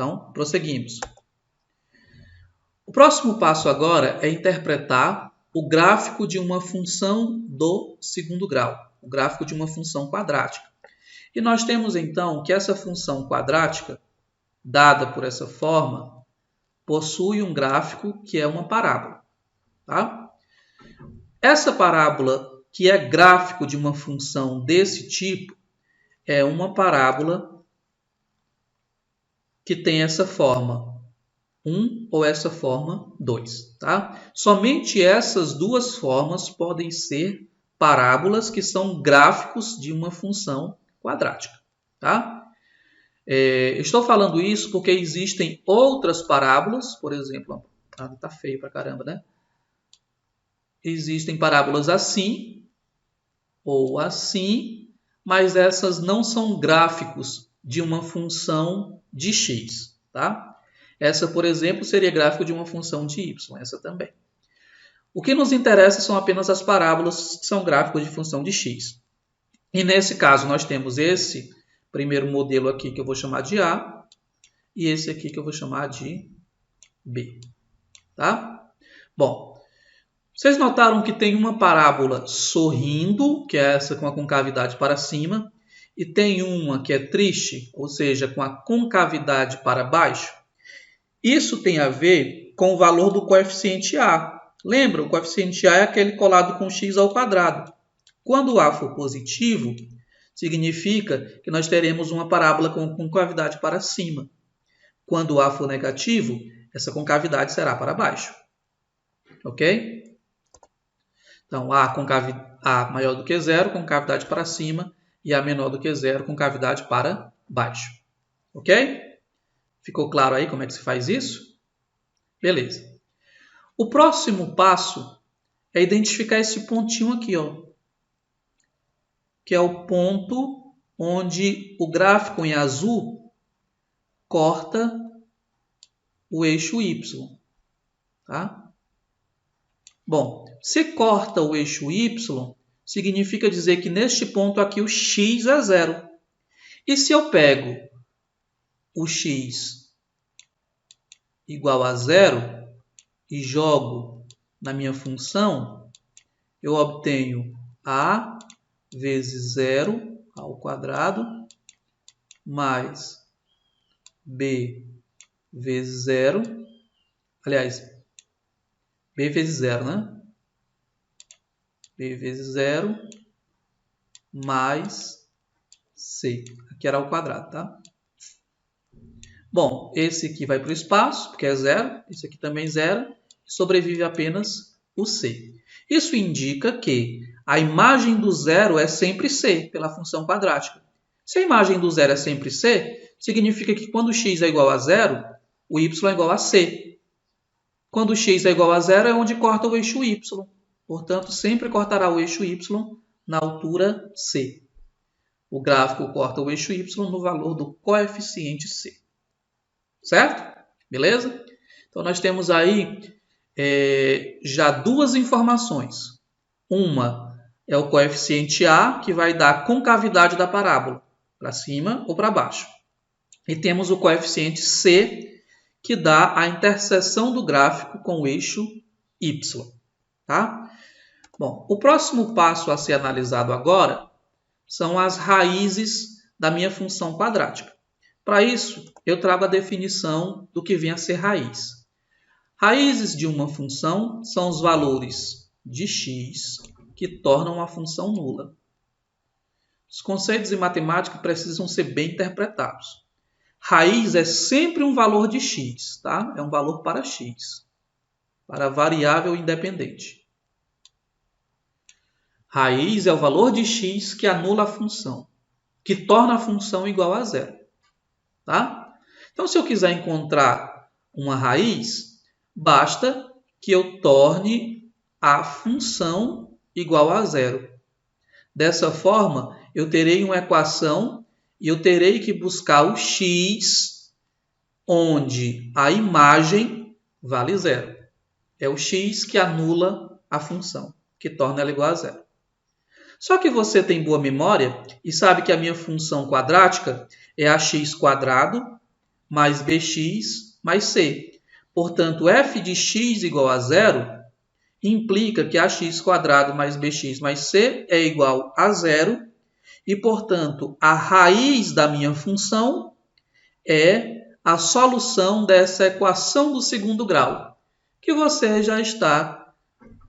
Então, prosseguimos. O próximo passo agora é interpretar o gráfico de uma função do segundo grau, o gráfico de uma função quadrática. E nós temos então que essa função quadrática, dada por essa forma, possui um gráfico que é uma parábola. Tá? Essa parábola, que é gráfico de uma função desse tipo, é uma parábola que tem essa forma 1 ou essa forma 2. Tá? Somente essas duas formas podem ser parábolas que são gráficos de uma função quadrática. Tá? Estou falando isso porque existem outras parábolas, por exemplo, está feio pra caramba, né? Existem parábolas assim ou assim, mas essas não são gráficos de uma função de x. Tá? Essa, por exemplo, seria gráfico de uma função de y, essa também. O que nos interessa são apenas as parábolas que são gráficos de função de x. E nesse caso nós temos esse primeiro modelo aqui que eu vou chamar de A e esse aqui que eu vou chamar de B. Tá? Bom, vocês notaram que tem uma parábola sorrindo, que é essa com a concavidade para cima, e tem uma que é triste, ou seja, com a concavidade para baixo? Isso tem a ver com o valor do coeficiente A. Lembra, o coeficiente A é aquele colado com x ao quadrado. Quando o A for positivo, significa que nós teremos uma parábola com concavidade para cima. Quando o A for negativo, essa concavidade será para baixo. Ok? Então, A maior do que zero, concavidade para cima, e A menor do que zero, concavidade para baixo. Ok? Ficou claro aí como é que se faz isso? Beleza. O próximo passo é identificar esse pontinho aqui, ó, que é o ponto onde o gráfico em azul corta o eixo Y. Tá? Bom, se corta o eixo Y, significa dizer que neste ponto aqui o x é zero. E se eu pego o x igual a zero e jogo na minha função, eu obtenho a vezes zero ao quadrado mais b vezes zero. Aliás, b vezes zero, né? b vezes zero mais c. Aqui era ao quadrado, tá? Bom, esse aqui vai para o espaço, porque é zero. Esse aqui também é zero. Sobrevive apenas o c. Isso indica que a imagem do zero é sempre c, pela função quadrática. Se a imagem do zero é sempre c, significa que quando x é igual a zero, o y é igual a c. Quando x é igual a zero, é onde corta o eixo y. Portanto, sempre cortará o eixo y na altura c. O gráfico corta o eixo y no valor do coeficiente c. Certo? Beleza? Então, nós temos aí já duas informações. Uma é o coeficiente A, que vai dar a concavidade da parábola, para cima ou para baixo. E temos o coeficiente C, que dá a interseção do gráfico com o eixo Y. Tá? Bom, o próximo passo a ser analisado agora são as raízes da minha função quadrática. Para isso, eu trago a definição do que vem a ser raiz. Raízes de uma função são os valores de x que tornam a função nula. Os conceitos em matemática precisam ser bem interpretados. Raiz é sempre um valor de x, tá? É um valor para x, para variável independente. Raiz é o valor de x que anula a função, que torna a função igual a zero. Tá? Então, se eu quiser encontrar uma raiz, basta que eu torne a função igual a zero. Dessa forma, eu terei uma equação e eu terei que buscar o x onde a imagem vale zero. É o x que anula a função, que torna ela igual a zero. Só que você tem boa memória e sabe que a minha função quadrática é ax² mais bx mais c. Portanto, f de x igual a 0 implica que ax² mais bx mais c é igual a 0 e, portanto, a raiz da minha função é a solução dessa equação do segundo grau, que você já está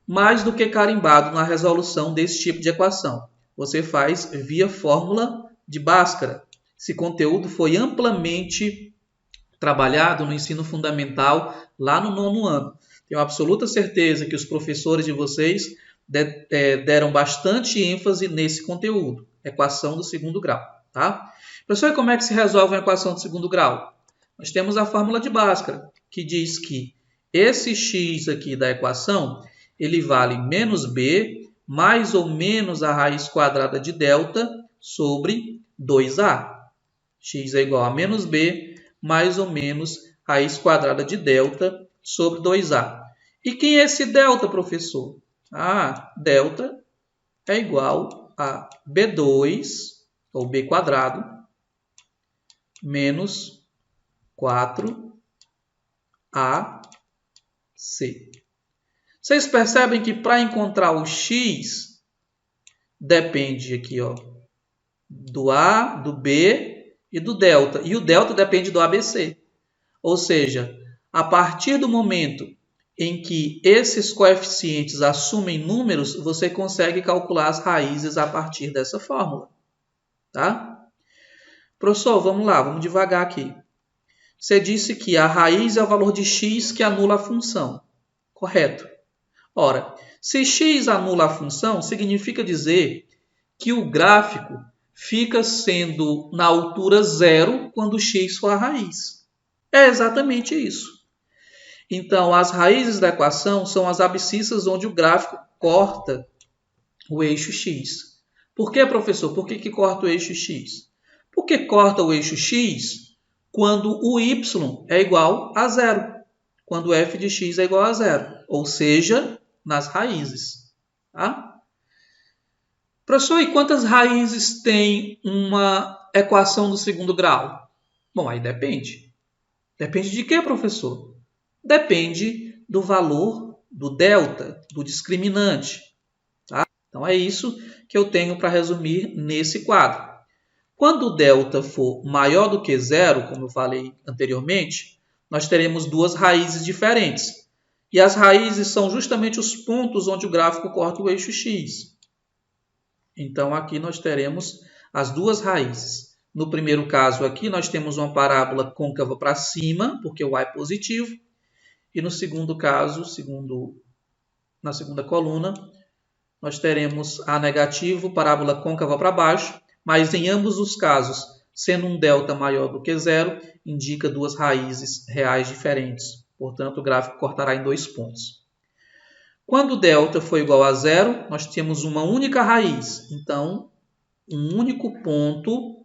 mais do que carimbado na resolução desse tipo de equação. Você faz via fórmula de Bhaskara. Esse conteúdo foi amplamente trabalhado no ensino fundamental lá no 9º ano. Tenho absoluta certeza que os professores de vocês deram bastante ênfase nesse conteúdo, equação do segundo grau. Tá? Professor, e como é que se resolve a equação do segundo grau? Nós temos a fórmula de Bhaskara, que diz que esse x aqui da equação, ele vale menos b mais ou menos a raiz quadrada de delta sobre 2a. X é igual a menos b mais ou menos raiz quadrada de delta sobre 2a. E quem é esse delta, professor? Delta é igual a b2, ou b quadrado, menos 4ac. Vocês percebem que para encontrar o x, depende aqui, ó, do a, do b e do delta. E o delta depende do ABC. Ou seja, a partir do momento em que esses coeficientes assumem números, você consegue calcular as raízes a partir dessa fórmula. Tá? Professor, vamos lá, vamos devagar aqui. Você disse que a raiz é o valor de x que anula a função. Correto. Ora, se x anula a função, significa dizer que o gráfico fica sendo na altura 0 quando x for a raiz. É exatamente isso. Então, as raízes da equação são as abscissas onde o gráfico corta o eixo x. Por que, professor? Por que corta o eixo x? Porque corta o eixo x quando o y é igual a 0. Quando f de x é igual a 0. Ou seja, nas raízes. Tá? Professor, e quantas raízes tem uma equação do segundo grau? Bom, aí depende. Depende de quê, professor? Depende do valor do delta, do discriminante. Tá? Então, é isso que eu tenho para resumir nesse quadro. Quando o delta for maior do que 0, como eu falei anteriormente, nós teremos duas raízes diferentes. E as raízes são justamente os pontos onde o gráfico corta o eixo x. Então, aqui nós teremos as duas raízes. No primeiro caso aqui, nós temos uma parábola côncava para cima, porque o y é positivo. E no segundo caso, na segunda coluna, nós teremos a negativo, parábola côncava para baixo. Mas em ambos os casos, sendo um delta maior do que 0, indica duas raízes reais diferentes. Portanto, o gráfico cortará em 2 pontos. Quando o delta for igual a 0, nós temos uma única raiz. Então, um único ponto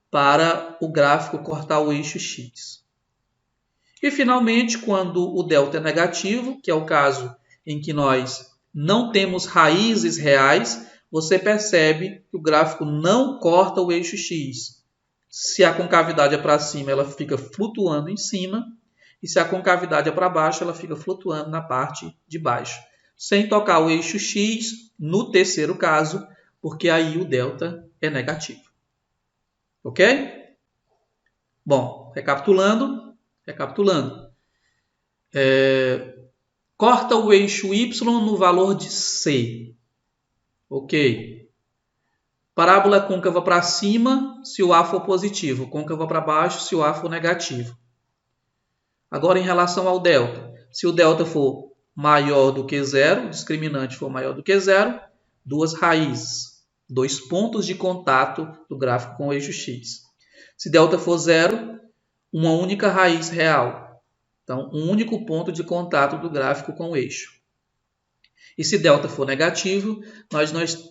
para o gráfico cortar o eixo x. E, finalmente, quando o delta é negativo, que é o caso em que nós não temos raízes reais, você percebe que o gráfico não corta o eixo x. Se a concavidade é para cima, ela fica flutuando em cima. E se a concavidade é para baixo, ela fica flutuando na parte de baixo. Sem tocar o eixo x, no terceiro caso, porque aí o delta é negativo. Ok? Bom, recapitulando. Corta o eixo y no valor de c. Ok. Parábola côncava para cima, se o a for positivo. Côncava para baixo, se o a for negativo. Agora, em relação ao delta. Se o delta for maior do que 0, o discriminante for maior do que 0, duas raízes. 2 pontos de contato do gráfico com o eixo x. Se delta for 0, uma única raiz real. Então, um único ponto de contato do gráfico com o eixo. E se delta for negativo,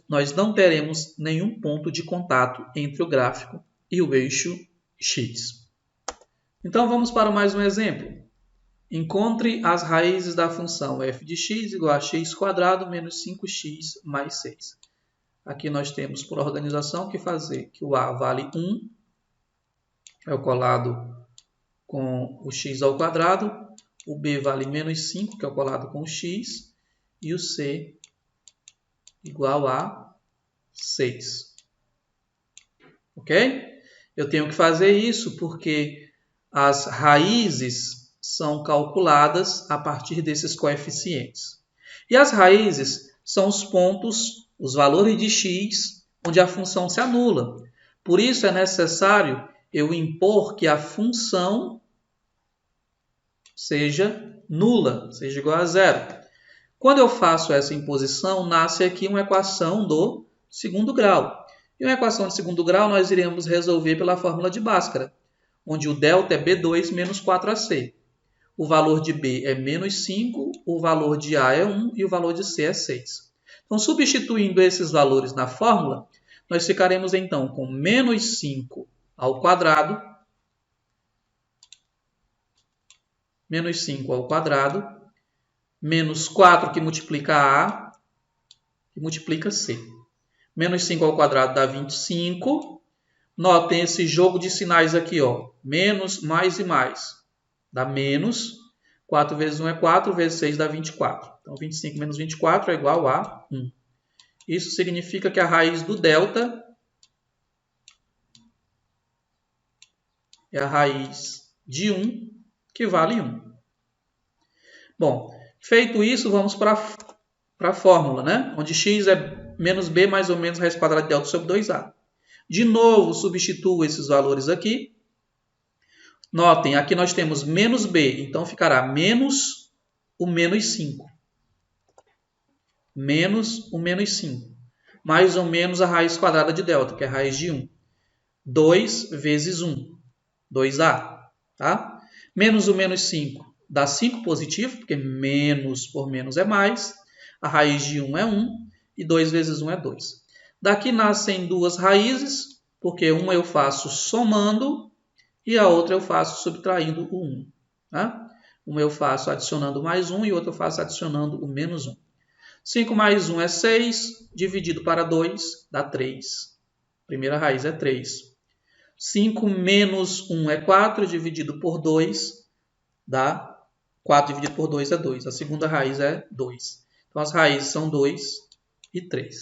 nós não teremos nenhum ponto de contato entre o gráfico e o eixo x. Então, vamos para mais um exemplo. Encontre as raízes da função f de x igual a x² menos 5x mais 6. Aqui nós temos, por organização, que fazer que o a vale 1, é o colado com o x ao quadrado, o b vale menos 5, que é o colado com o x, e o c igual a 6. Ok? Eu tenho que fazer isso porque as raízes são calculadas a partir desses coeficientes. E as raízes são os pontos, os valores de x, onde a função se anula. Por isso é necessário eu impor que a função seja nula, seja igual a zero. Quando eu faço essa imposição, nasce aqui uma equação do segundo grau. E uma equação de segundo grau nós iremos resolver pela fórmula de Bhaskara, onde o delta é B2 menos 4AC. O valor de B é menos 5, o valor de A é 1 e o valor de C é 6. Então, substituindo esses valores na fórmula, nós ficaremos então com menos 5 ao quadrado, menos 5 ao quadrado, menos 4 que multiplica A, que multiplica C. Menos 5 ao quadrado dá 25. Notem esse jogo de sinais aqui, ó. Menos, mais e mais. Dá menos. 4 vezes 1 é 4, vezes 6 dá 24. Então, 25 menos 24 é igual a 1. Isso significa que a raiz do delta é a raiz de 1, que vale 1. Bom, feito isso, vamos para a fórmula, né? Onde x é menos b mais ou menos raiz quadrada de delta sobre 2a. De novo, substituo esses valores aqui. Notem, aqui nós temos menos b, então ficará menos o menos 5. Menos o menos 5. Mais ou menos a raiz quadrada de delta, que é a raiz de 1. 2 vezes 1, 2a. Tá? Menos o menos 5 dá 5 positivo, porque menos por menos é mais. A raiz de 1 é 1 e 2 vezes 1 é 2. Daqui nascem duas raízes, porque uma eu faço somando e a outra eu faço subtraindo o 1. Tá? Uma eu faço adicionando mais 1 e outra eu faço adicionando o menos 1. 5 mais 1 é 6, dividido para 2 dá 3. Primeira raiz é 3. 5 menos 1 é 4, dividido por 2 dá 4 dividido por 2 é 2. A segunda raiz é 2. Então, as raízes são 2 e 3.